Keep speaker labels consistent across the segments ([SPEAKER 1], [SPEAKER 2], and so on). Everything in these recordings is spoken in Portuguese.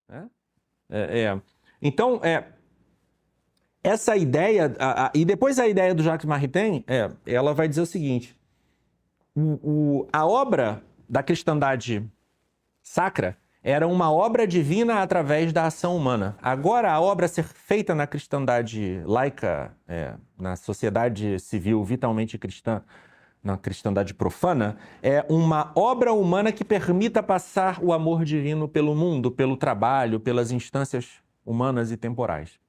[SPEAKER 1] né? Então, essa ideia, e depois a ideia do Jacques Maritain, ela vai dizer o seguinte: a obra da cristandade sacra era uma obra divina através da ação humana. Agora, a obra a ser feita na cristandade laica, na sociedade civil vitalmente cristã, na cristandade profana, é uma obra humana que permita passar o amor divino pelo mundo, pelo trabalho, pelas instâncias humanas e temporais.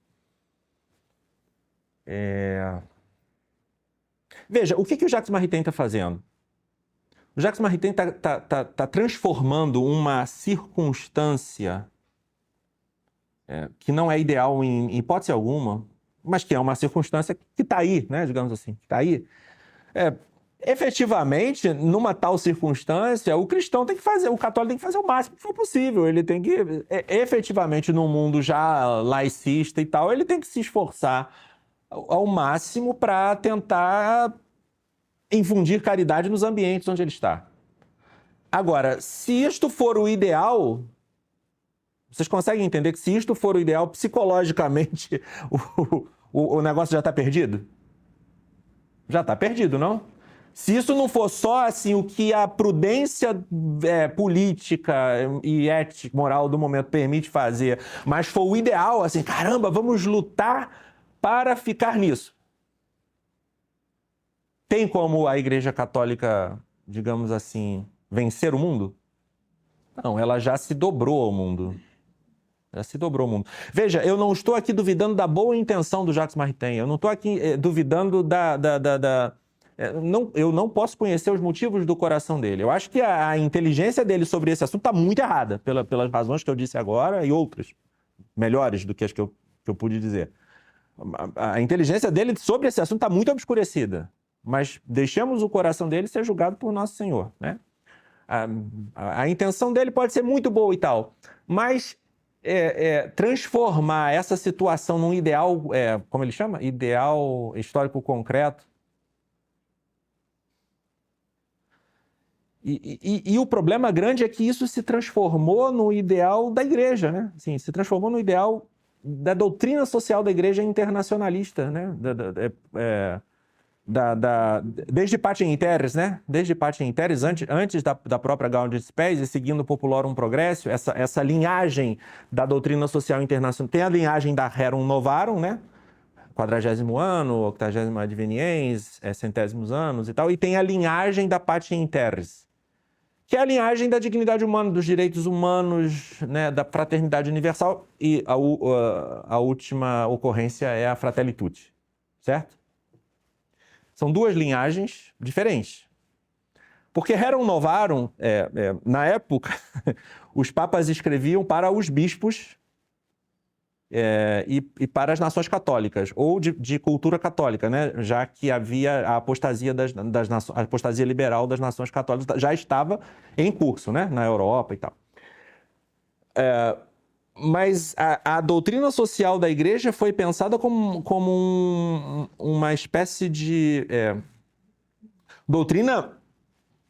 [SPEAKER 1] Veja, o que o Jacques Maritain está fazendo? O Jacques Maritain está transformando uma circunstância que não é ideal em hipótese alguma, mas que é uma circunstância que está aí, né, digamos assim, que está aí. Efetivamente, numa tal circunstância, o cristão tem que fazer, o católico tem que fazer o máximo que for possível. Ele tem que, efetivamente, num mundo já laicista e tal, ele tem que se esforçar ao máximo para tentar infundir caridade nos ambientes onde ele está. Agora, se isto for o ideal, vocês conseguem entender que se isto for o ideal, psicologicamente, o negócio já está perdido? Já está perdido, não? Se isso não for só assim o que a prudência política e ética, moral do momento permite fazer, mas for o ideal, assim, caramba, vamos lutar para ficar nisso. Tem como a Igreja Católica, digamos assim, vencer o mundo? Não, ela já se dobrou ao mundo. Já se dobrou ao mundo. Veja, eu não estou aqui duvidando da boa intenção do Jacques Maritain. Eu não estou aqui duvidando eu não posso conhecer os motivos do coração dele. Eu acho que a inteligência dele sobre esse assunto está muito errada, pelas razões que eu disse agora e outras, melhores do que as que eu pude dizer. A inteligência dele sobre esse assunto está muito obscurecida, mas deixemos o coração dele ser julgado por Nosso Senhor, né? A intenção dele pode ser muito boa e tal, mas transformar essa situação num ideal, como ele chama? Ideal histórico concreto. E o problema grande é que isso se transformou no ideal da igreja, né? Assim, se transformou no ideal da doutrina social da igreja internacionalista, né? Desde Pater Interes, né? Desde Pater Interes, antes da própria Gaudium et Spes e seguindo Populorum Progressio, essa linhagem da doutrina social internacional. Tem a linhagem da Rerum Novarum, né? 40º ano, 80º adveniens, centésimos anos e tal, e tem a linhagem da Pater Interes, que é a linhagem da dignidade humana, dos direitos humanos, né, da fraternidade universal, e a última ocorrência é a Fratelli Tutti, certo? São duas linhagens diferentes. Porque Rerum Novarum, na época, os papas escreviam para os bispos e para as nações católicas, ou de cultura católica, né? Já que havia a apostasia a apostasia liberal das nações católicas, já estava em curso, né? Na Europa e tal. Mas a doutrina social da igreja foi pensada como uma espécie de doutrina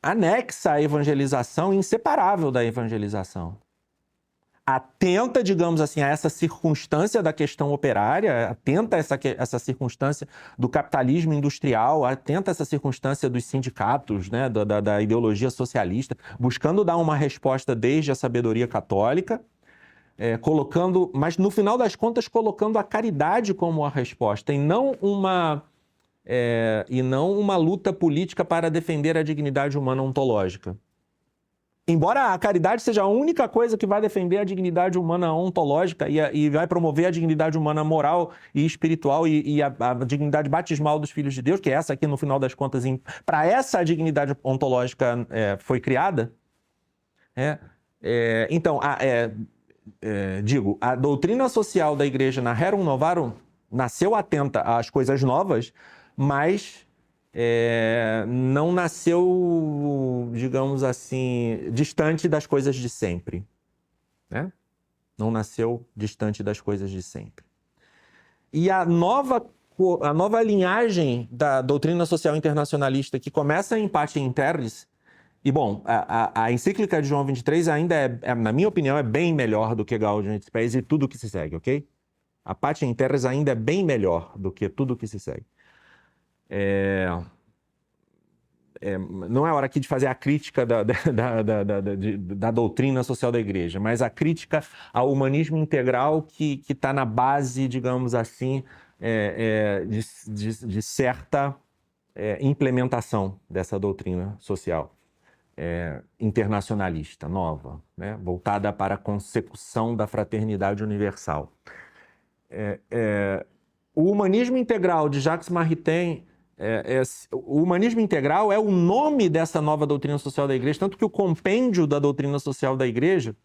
[SPEAKER 1] anexa à evangelização, inseparável da evangelização. Atenta, digamos assim, a essa circunstância da questão operária, atenta a essa circunstância do capitalismo industrial, atenta a essa circunstância dos sindicatos, né, da ideologia socialista, buscando dar uma resposta desde a sabedoria católica, mas no final das contas colocando a caridade como a resposta, e não uma luta política para defender a dignidade humana ontológica. Embora a caridade seja a única coisa que vai defender a dignidade humana ontológica e vai promover a dignidade humana moral e espiritual e a dignidade batismal dos filhos de Deus, que é essa aqui, no final das contas, para essa dignidade ontológica foi criada. Então, a doutrina social da igreja na Rerum Novarum nasceu atenta às coisas novas, mas não nasceu, digamos assim, distante das coisas de sempre, né? Não nasceu distante das coisas de sempre. E a nova linhagem da doutrina social internacionalista, que começa em Pater Interes E, bom, a encíclica de João 23 ainda na minha opinião, é bem melhor do que Gaudium et Spes e tudo que se segue, ok? A Pacem in Terris ainda é bem melhor do que tudo que se segue. Não é hora aqui de fazer a crítica da doutrina social da igreja, mas a crítica ao humanismo integral que está na base, digamos assim, de certa implementação dessa doutrina social internacionalista, nova, né? Voltada para a consecução da fraternidade universal. O humanismo integral de Jacques Maritain, o humanismo integral é o nome dessa nova doutrina social da igreja, tanto que o compêndio da doutrina social da igreja,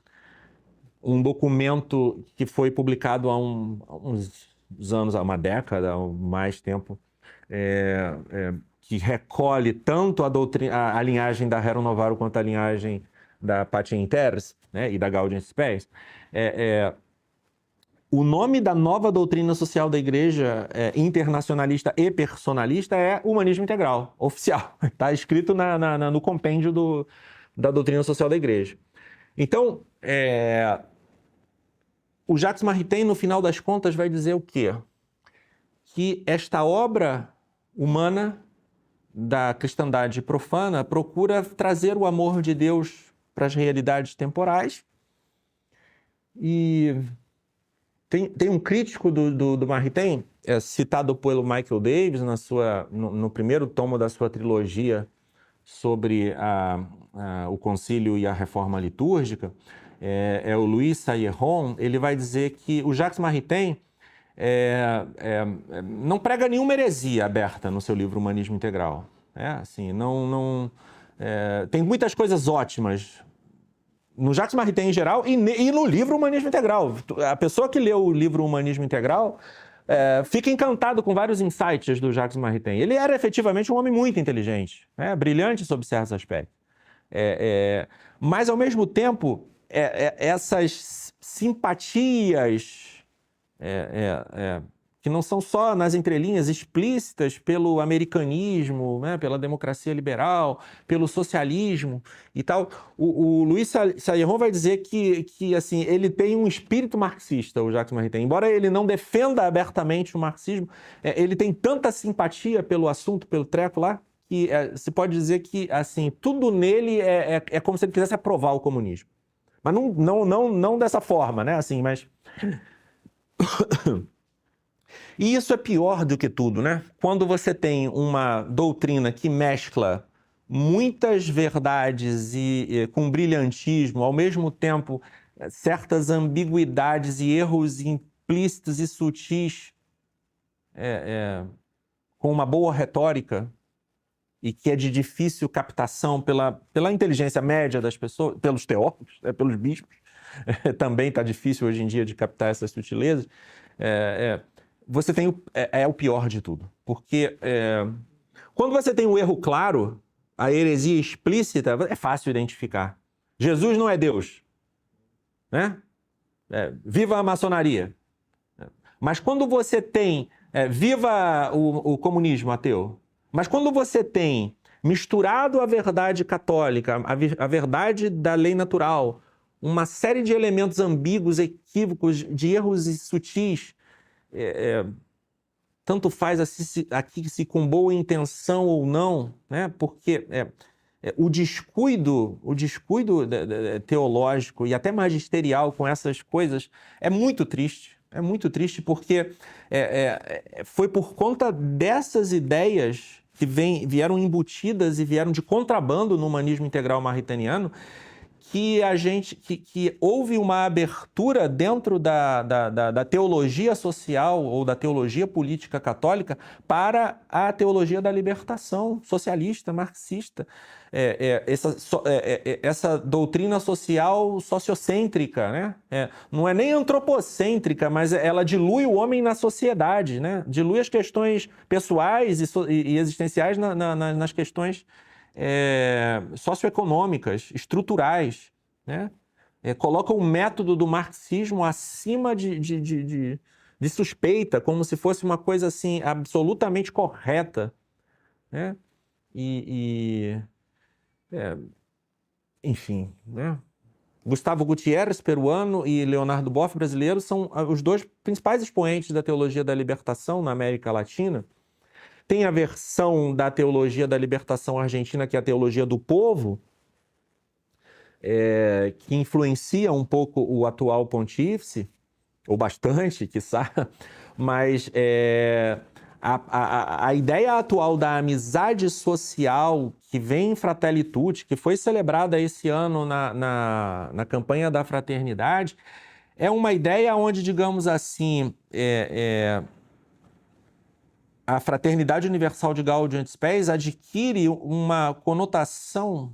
[SPEAKER 1] um documento que foi publicado há uns anos, há uma década, há mais tempo, que recolhe tanto a linhagem da Rerum Novarum quanto a linhagem da Pacem in Terris, né, e da Gaudium et Spes, o nome da nova doutrina social da igreja internacionalista e personalista é humanismo integral, oficial. Está escrito no compêndio da doutrina social da igreja. Então, o Jacques Maritain, no final das contas, vai dizer o quê? Que esta obra humana da cristandade profana procura trazer o amor de Deus para as realidades temporais. E tem um crítico do Maritain, citado pelo Michael Davis no primeiro tomo da sua trilogia sobre o concílio e a reforma litúrgica, o Louis Sailleron. Ele vai dizer que o Jacques Maritain não prega nenhuma heresia aberta no seu livro Humanismo Integral. Assim, tem muitas coisas ótimas no Jacques Maritain em geral e no livro Humanismo Integral. A pessoa que leu o livro Humanismo Integral fica encantado com vários insights do Jacques Maritain. Ele era efetivamente um homem muito inteligente, brilhante sob certos aspectos. Mas, ao mesmo tempo, essas simpatias que não são só nas entrelinhas explícitas pelo americanismo, né, pela democracia liberal, pelo socialismo e tal. O Louis Sailleron vai dizer que assim, ele tem um espírito marxista, o Jacques Maritain. Embora ele não defenda abertamente o marxismo, ele tem tanta simpatia pelo assunto, pelo treco lá, que se pode dizer que assim, tudo nele é como se ele quisesse aprovar o comunismo. Mas não dessa forma, né? Assim, mas... E isso é pior do que tudo, né? Quando você tem uma doutrina que mescla muitas verdades com brilhantismo, ao mesmo tempo certas ambiguidades e erros implícitos e sutis, com uma boa retórica, e que é de difícil captação pela inteligência média das pessoas, pelos teólogos, pelos bispos, também está difícil hoje em dia de captar essas sutilezas. Você tem o pior de tudo. Porque quando você tem um erro claro, a heresia explícita, é fácil identificar. Jesus não é Deus. Né? Viva a maçonaria. Mas quando você tem... viva o comunismo ateu. Mas quando você tem misturado a verdade católica, a verdade da lei natural, uma série de elementos ambíguos, equívocos, de erros sutis, tanto faz aqui se com boa intenção ou não, né? Porque o descuido teológico e até magisterial com essas coisas é muito triste. É muito triste porque foi por conta dessas ideias que vieram embutidas e vieram de contrabando no humanismo integral marritaniano que houve uma abertura dentro da teologia social ou da teologia política católica para a teologia da libertação socialista, marxista. Essa doutrina social sociocêntrica, né? Não é nem antropocêntrica, mas ela dilui o homem na sociedade, né? Dilui as questões pessoais e existenciais nas questões socioeconômicas, estruturais, né? Coloca o método do marxismo acima de suspeita, como se fosse uma coisa assim absolutamente correta, né? enfim, né? Gustavo Gutierrez, peruano, e Leonardo Boff, brasileiro, são os dois principais expoentes da teologia da libertação na América Latina. Tem a versão da teologia da libertação argentina, que é a teologia do povo, que influencia um pouco o atual pontífice, ou bastante, quiçá, mas a ideia atual da amizade social que vem em Fratelli Tutti, que foi celebrada esse ano na campanha da fraternidade, é uma ideia onde, digamos assim, a Fraternidade Universal de Gaudium et Spes adquire uma conotação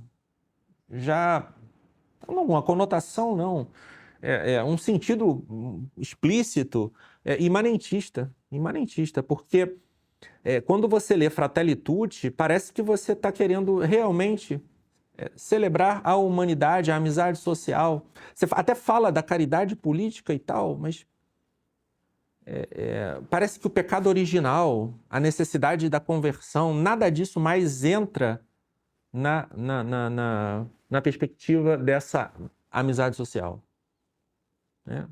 [SPEAKER 1] já... Não, uma conotação não. Um sentido explícito, imanentista, porque quando você lê Fratelli Tutti, parece que você está querendo realmente celebrar a humanidade, a amizade social. Você até fala da caridade política e tal, mas parece que o pecado original, a necessidade da conversão, nada disso mais entra na perspectiva dessa amizade social. Né?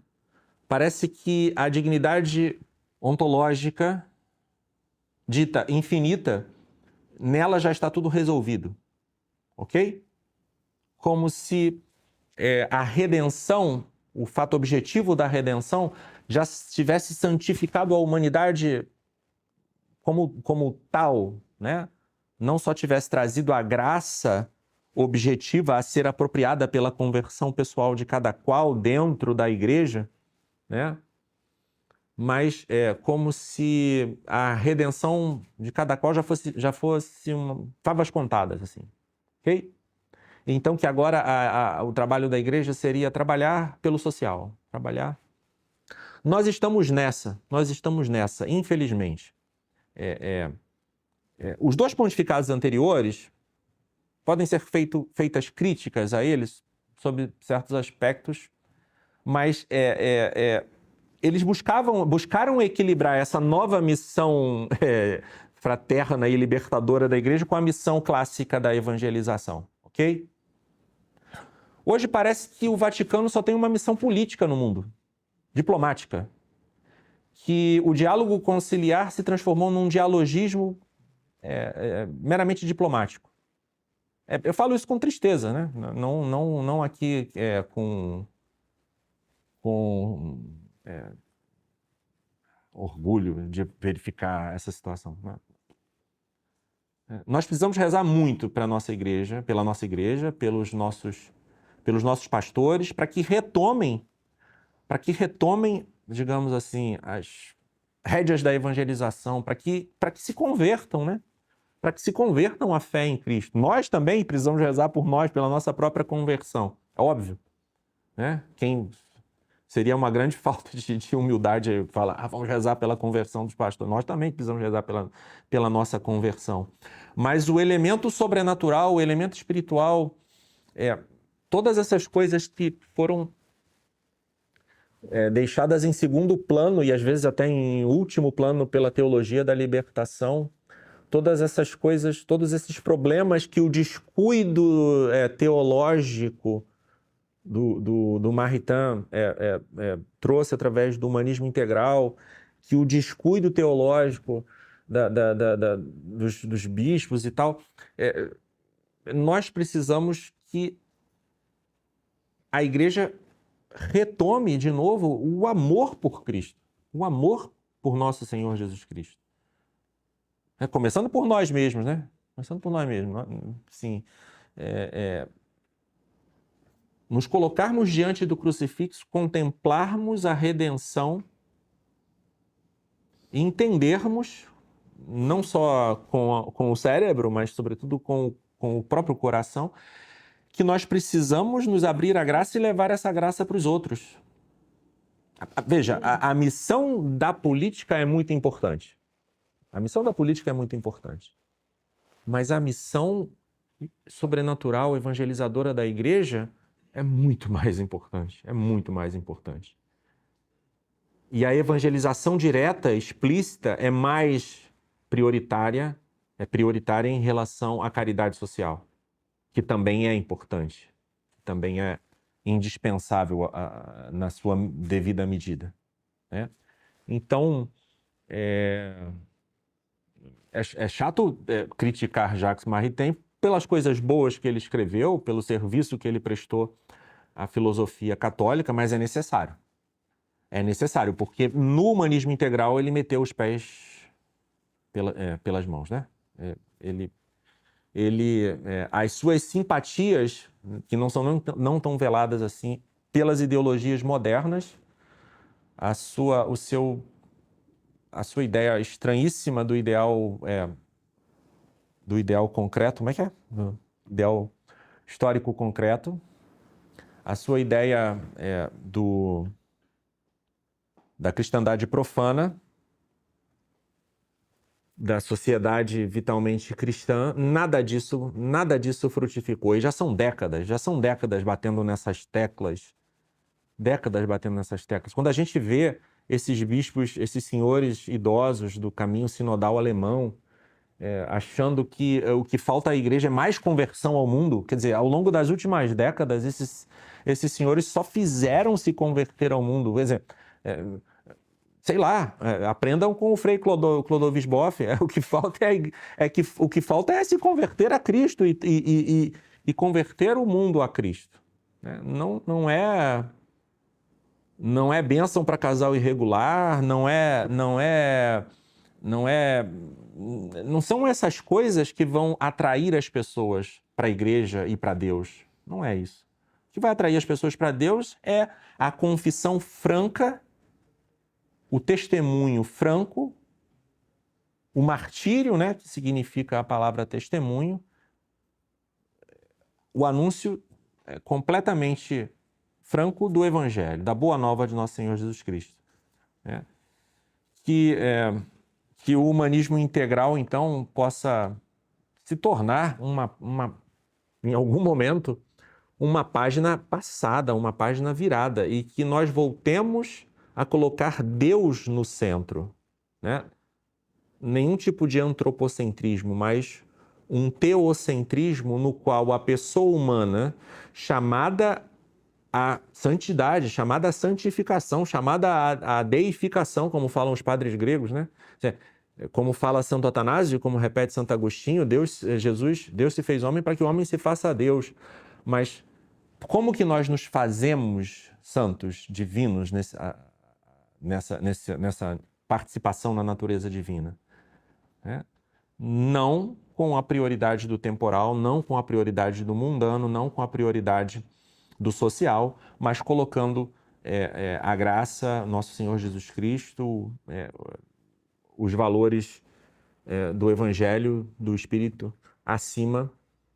[SPEAKER 1] Parece que a dignidade ontológica, dita infinita, nela já está tudo resolvido. Ok? Como se a redenção, o fato objetivo da redenção, já tivesse santificado a humanidade como tal, né? Não só tivesse trazido a graça objetiva a ser apropriada pela conversão pessoal de cada qual dentro da igreja, né? Mas como se a redenção de cada qual já fosse favas contadas, assim, ok? Então que agora o trabalho da igreja seria trabalhar pelo social, trabalhar. Nós estamos nessa, infelizmente. Os dois pontificados anteriores podem ser feitas críticas a eles sobre certos aspectos, mas eles buscaram equilibrar essa nova missão fraterna e libertadora da igreja com a missão clássica da evangelização, ok? Hoje parece que o Vaticano só tem uma missão política no mundo, diplomática, que o diálogo conciliar se transformou num dialogismo meramente diplomático. Eu falo isso com tristeza, né? Não aqui com orgulho de verificar essa situação. Nós precisamos rezar muito pela nossa igreja, pelos nossos pastores, para que retomem, digamos assim, as rédeas da evangelização, para que se convertam, né? Para que se convertam à fé em Cristo. Nós também precisamos rezar por nós, pela nossa própria conversão. É óbvio. Né? Seria uma grande falta de humildade falar, vamos rezar pela conversão dos pastores. Nós também precisamos rezar pela nossa conversão. Mas o elemento sobrenatural, o elemento espiritual, todas essas coisas que foram deixadas em segundo plano e às vezes até em último plano pela teologia da libertação, todas essas coisas, todos esses problemas que o descuido teológico do Maritain trouxe através do humanismo integral, que o descuido teológico dos bispos e tal, nós precisamos que a igreja retome de novo o amor por Cristo, o amor por nosso Senhor Jesus Cristo. Começando por nós mesmos, né? Começando por nós mesmos. Sim. Nos colocarmos diante do crucifixo, contemplarmos a redenção e entendermos, não só com o cérebro, mas sobretudo com o próprio coração, que nós precisamos nos abrir à graça e levar essa graça para os outros. Veja, a missão da política é muito importante. A missão da política é muito importante. Mas a missão sobrenatural, evangelizadora da igreja é muito mais importante. É muito mais importante. E a evangelização direta, explícita, é mais prioritária, em relação à caridade social, que também é importante. também é indispensável na sua devida medida, né? Então, é chato criticar Jacques Maritain pelas coisas boas que ele escreveu, pelo serviço que ele prestou à filosofia católica, mas é necessário. É necessário, porque no humanismo integral ele meteu os pés pelas mãos, né? As suas simpatias, que não são não tão veladas assim pelas ideologias modernas, a sua ideia estranhíssima do ideal concreto, como é que é? Do ideal histórico concreto, a sua ideia da cristandade profana, da sociedade vitalmente cristã, nada disso frutificou. E já são décadas batendo nessas teclas, Quando a gente vê esses bispos, esses senhores idosos do caminho sinodal alemão, achando que o que falta à igreja é mais conversão ao mundo, quer dizer, ao longo das últimas décadas, esses senhores só fizeram se converter ao mundo. Quer dizer, sei lá, aprendam com o Frei Clodovis Boff. O que falta é se converter a Cristo e converter o mundo a Cristo. Não é bênção para casal irregular, não são essas coisas que vão atrair as pessoas para a igreja e para Deus. Não é isso. O que vai atrair as pessoas para Deus é a confissão franca, o testemunho franco, o martírio, né, que significa a palavra testemunho, o anúncio completamente franco do Evangelho, da Boa Nova de Nosso Senhor Jesus Cristo. Que o humanismo integral, então, possa se tornar, em algum momento, uma página passada, uma página virada, e que nós voltemos a colocar Deus no centro, né? Nenhum tipo de antropocentrismo, mas um teocentrismo no qual a pessoa humana, chamada à santidade, chamada à santificação, chamada à deificação, como falam os padres gregos, né? Como fala Santo Atanásio, como repete Santo Agostinho, Deus se fez homem para que o homem se faça a Deus. Mas como que nós nos fazemos santos, divinos, nessa participação na natureza divina? Não com a prioridade do temporal, não com a prioridade do mundano, não com a prioridade do social, mas colocando a graça, Nosso Senhor Jesus Cristo, os valores do Evangelho, do Espírito, acima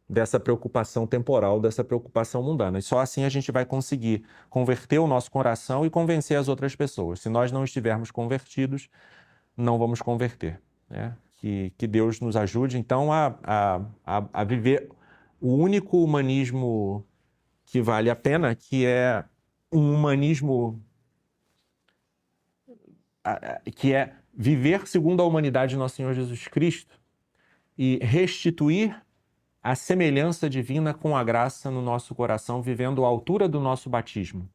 [SPEAKER 1] dessa preocupação temporal, dessa preocupação mundana. E só assim a gente vai conseguir converter o nosso coração e convencer as outras pessoas. Se nós não estivermos convertidos, não vamos converter, né? Que Deus nos ajude, então, a viver o único humanismo que vale a pena, que é um humanismo que é viver segundo a humanidade de Nosso Senhor Jesus Cristo e restituir a semelhança divina com a graça no nosso coração, vivendo à altura do nosso batismo,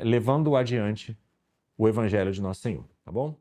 [SPEAKER 1] levando adiante o Evangelho de Nosso Senhor, tá bom?